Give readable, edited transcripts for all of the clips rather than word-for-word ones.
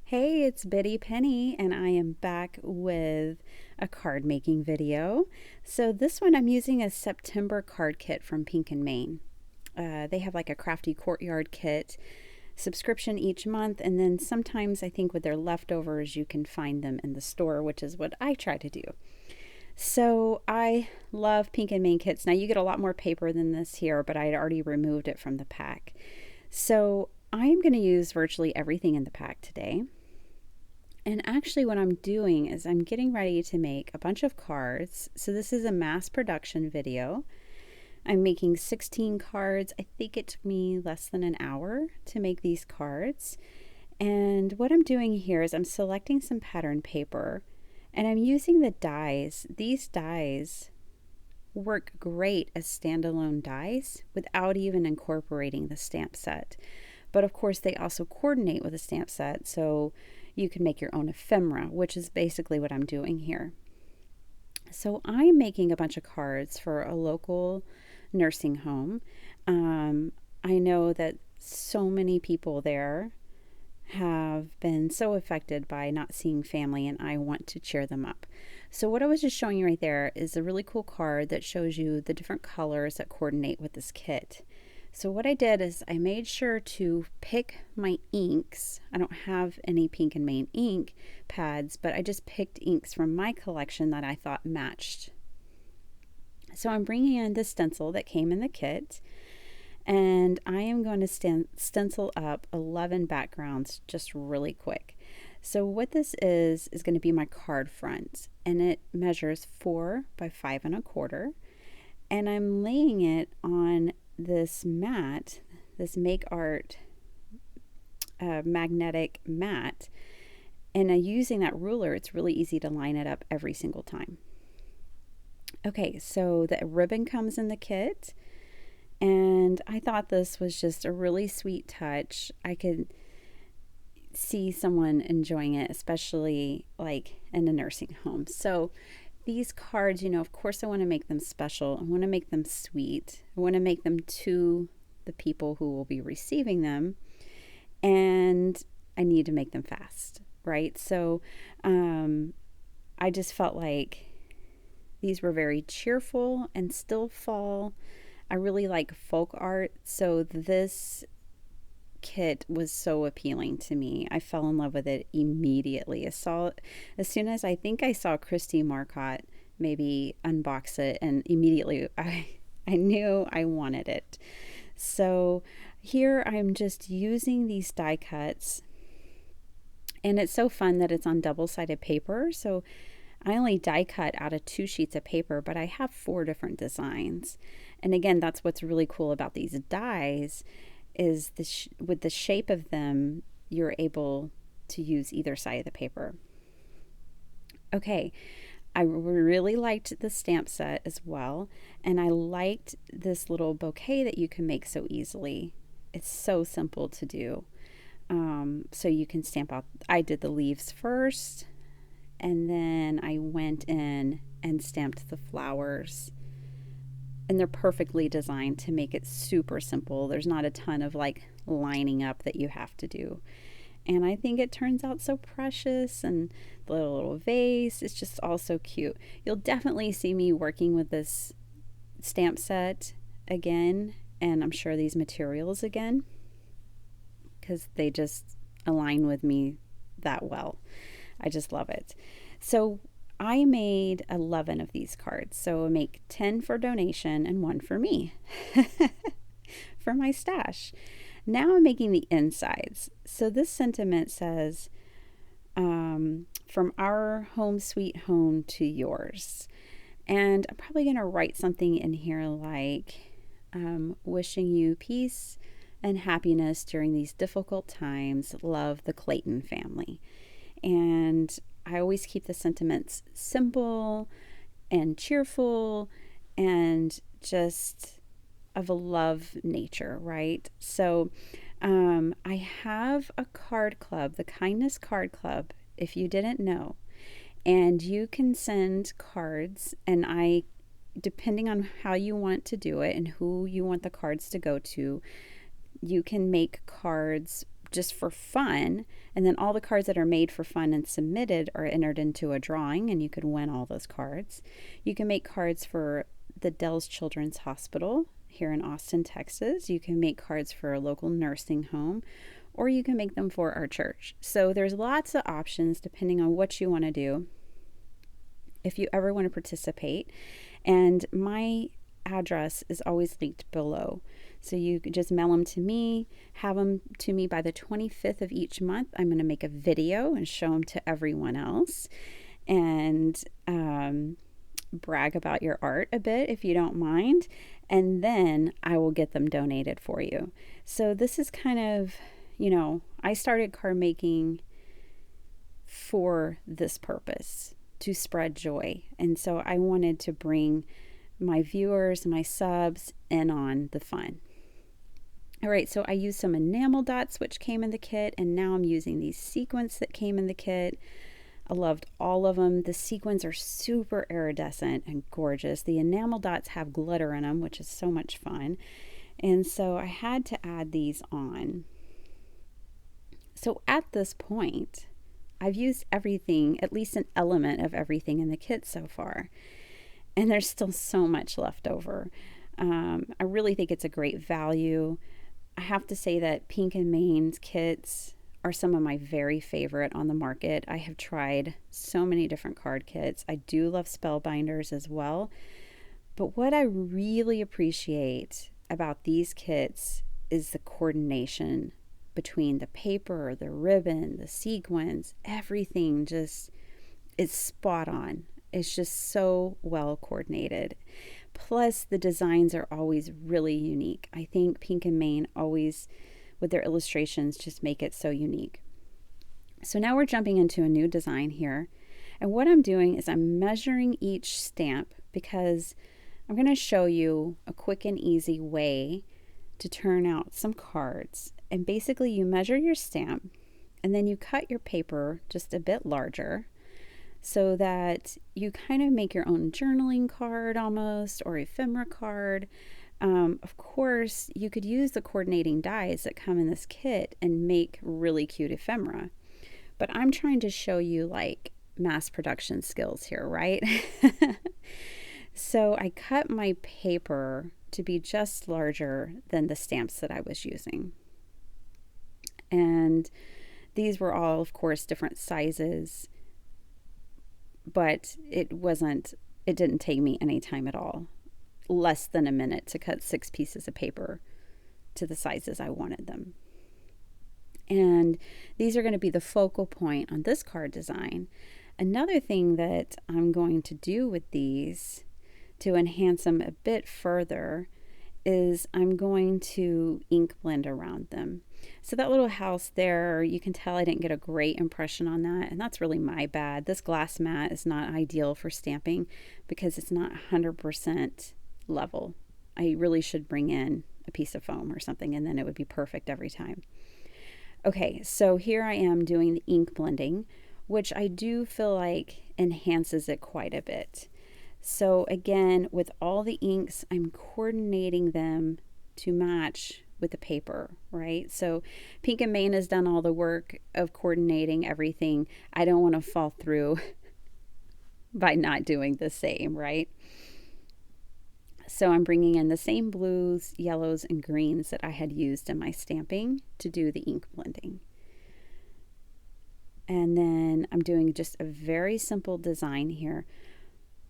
Hey, it's Biddy Penny, and I am back with a card making video. So, this one I'm using a September card kit from Pink and Main. They have like a crafty courtyard kit subscription each month, and then sometimes I think with their leftovers, you can find them in the store, which is what I try to do. So, I love Pink and Main kits. Now, you get a lot more paper than this here, but I had already removed it from the pack. So, I'm going to use virtually everything in the pack today. And actually, what I'm doing is I'm getting ready to make a bunch of cards. So, this is a mass production video. I'm making 16 cards. I think it took me less than an hour to make these cards. And what I'm doing here is I'm selecting some pattern paper and I'm using the dies. These dies work great as standalone dies without even incorporating the stamp set. But of course, they also coordinate with a stamp set, so you can make your own ephemera, which is basically what I'm doing here. So I'm making a bunch of cards for a local nursing home. I know that so many people there have been so affected by not seeing family, and I want to cheer them up. So what I was just showing you right there is a really cool card that shows you the different colors that coordinate with this kit. So what I did is I made sure to pick my inks. I don't have any Pink and Main ink pads, but I just picked inks from my collection that I thought matched. So I'm bringing in the stencil that came in the kit, and I am going to stencil up 11 backgrounds just really quick. So what this is going to be my card front, and it measures 4 by 5 1/4, and I'm laying it on this mat, this Make Art magnetic mat, and using that ruler, it's really easy to line it up every single time. Okay, so the ribbon comes in the kit, and I thought this was just a really sweet touch. I could see someone enjoying it, especially like in a nursing home. So these cards, of course I want to make them special. I want to make them sweet. I want to make them to the people who will be receiving them. And I need to make them fast, right? So I just felt like these were very cheerful and still fall. I really like folk art, so this kit was so appealing to me. I fell in love with it immediately. As soon as I think I saw Christy Marcotte maybe unbox it, and immediately I knew I wanted it. So here I'm just using these die cuts, and it's so fun that it's on double-sided paper. So I only die cut out of 2 sheets of paper, but I have 4 different designs. And again, that's what's really cool about these dies is with the shape of them, you're able to use either side of the paper. Okay, I really liked the stamp set as well, and I liked this little bouquet that you can make so easily. It's so simple to do. So you can stamp out. I did the leaves first, and then I went in and stamped the flowers. And they're perfectly designed to make it super simple. There's not a ton of like lining up that you have to do. And I think it turns out so precious, and the little vase is just all so cute. You'll definitely see me working with this stamp set again, and I'm sure these materials again, because they just align with me that well. I just love it. So I made 11 of these cards. So I make 10 for donation and 1 for me for my stash. Now I'm making the insides. So this sentiment says, from our home sweet home to yours. And I'm probably going to write something in here like, wishing you peace and happiness during these difficult times. Love, the Clayton family. And I always keep the sentiments simple and cheerful and just of a love nature, right? So I have a card club, the Kindness Card Club, if you didn't know. And you can send cards, and depending on how you want to do it and who you want the cards to go to, you can make cards just for fun. And then all the cards that are made for fun and submitted are entered into a drawing, and you could win all those cards. You can make cards for the Dells Children's Hospital here in Austin, Texas. You can make cards for a local nursing home, or you can make them for our church. So there's lots of options depending on what you want to do if you ever want to participate. And my address is always linked below. So you can just mail them to me, have them to me by the 25th of each month. I'm going to make a video and show them to everyone else, and brag about your art a bit if you don't mind. And then I will get them donated for you. So this is kind of, I started card making for this purpose, to spread joy. And so I wanted to bring my viewers, my subs, in on the fun. All right, so I used some enamel dots which came in the kit, and now I'm using these sequins that came in the kit. I loved all of them. The sequins are super iridescent and gorgeous. The enamel dots have glitter in them, which is so much fun. And so I had to add these on. So at this point, I've used everything, at least an element of everything in the kit so far. And there's still so much left over. I really think it's a great value. I have to say that Pink and Main's kits are some of my very favorite on the market. I have tried so many different card kits. I do love Spellbinders as well. But what I really appreciate about these kits is the coordination between the paper, the ribbon, the sequins, everything just is spot on. It's just so well coordinated. Plus, the designs are always really unique. I think Pink and Main always, with their illustrations, just make it so unique. So now we're jumping into a new design here. And what I'm doing is I'm measuring each stamp, because I'm going to show you a quick and easy way to turn out some cards. And basically you measure your stamp, and then you cut your paper just a bit larger, so that you kind of make your own journaling card almost, or ephemera card. Of course, you could use the coordinating dies that come in this kit and make really cute ephemera. But I'm trying to show you like mass production skills here, right? So I cut my paper to be just larger than the stamps that I was using. And these were all, of course, different sizes. But it didn't take me any time at all. Less than a minute to cut 6 pieces of paper to the sizes I wanted them. And these are going to be the focal point on this card design. Another thing that I'm going to do with these to enhance them a bit further is I'm going to ink blend around them. So that little house there, you can tell I didn't get a great impression on that, and that's really my bad. This glass mat is not ideal for stamping because it's not 100% level. I really should bring in a piece of foam or something, and then it would be perfect every time. Okay, so here I am doing the ink blending, which I do feel like enhances it quite a bit. So again, with all the inks, I'm coordinating them to match with the paper, right? So Pink and Main has done all the work of coordinating everything. I don't want to fall through by not doing the same, right? So I'm bringing in the same blues, yellows, and greens that I had used in my stamping to do the ink blending. And then I'm doing just a very simple design here.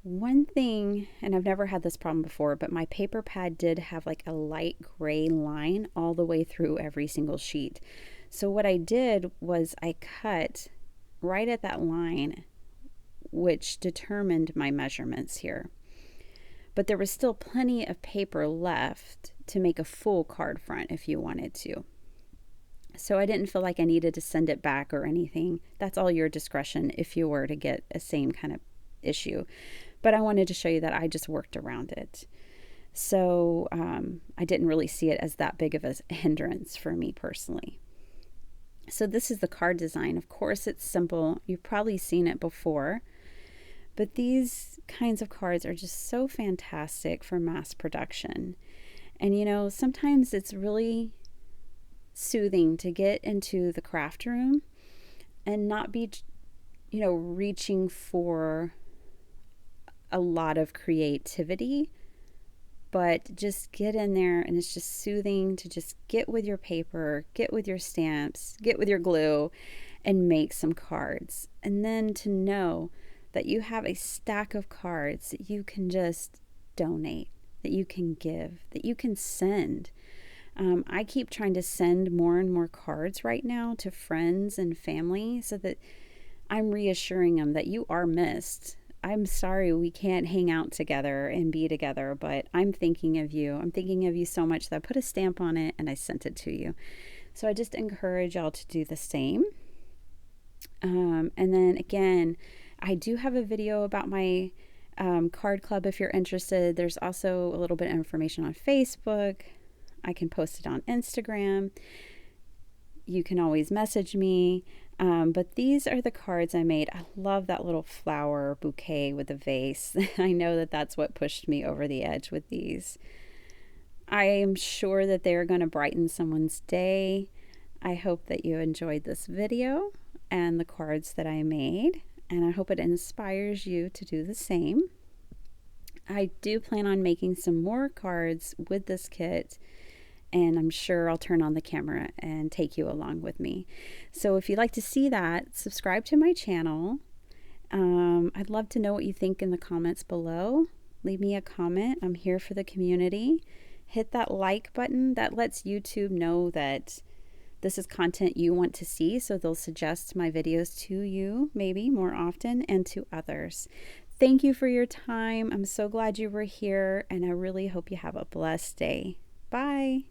One thing, and I've never had this problem before, but my paper pad did have like a light gray line all the way through every single sheet. So what I did was I cut right at that line, which determined my measurements here. But there was still plenty of paper left to make a full card front if you wanted to. So I didn't feel like I needed to send it back or anything. That's all your discretion if you were to get a same kind of issue. But I wanted to show you that I just worked around it. So I didn't really see it as that big of a hindrance for me personally. So this is the card design. Of course, it's simple. You've probably seen it before. But these kinds of cards are just so fantastic for mass production. And you know, sometimes it's really soothing to get into the craft room and not be, reaching for a lot of creativity, but just get in there, and it's just soothing to just get with your paper, get with your stamps, get with your glue, and make some cards. And then to know that you have a stack of cards that you can just donate, that you can give, that you can send. I keep trying to send more and more cards right now to friends and family so that I'm reassuring them that you are missed. I'm sorry we can't hang out together and be together, but I'm thinking of you. I'm thinking of you so much that I put a stamp on it and I sent it to you. So I just encourage y'all to do the same. And then again, I do have a video about my card club if you're interested. There's also a little bit of information on Facebook. I can post it on Instagram. You can always message me. But these are the cards I made. I love that little flower bouquet with the vase. I know that that's what pushed me over the edge with these. I am sure that they're going to brighten someone's day. I hope that you enjoyed this video and the cards that I made, and I hope it inspires you to do the same. I do plan on making some more cards with this kit, and I'm sure I'll turn on the camera and take you along with me. So if you'd like to see that, subscribe to my channel. I'd love to know what you think in the comments below. Leave me a comment. I'm here for the community. Hit that like button. That lets YouTube know that this is content you want to see, so they'll suggest my videos to you maybe more often and to others. Thank you for your time. I'm so glad you were here, and I really hope you have a blessed day. Bye.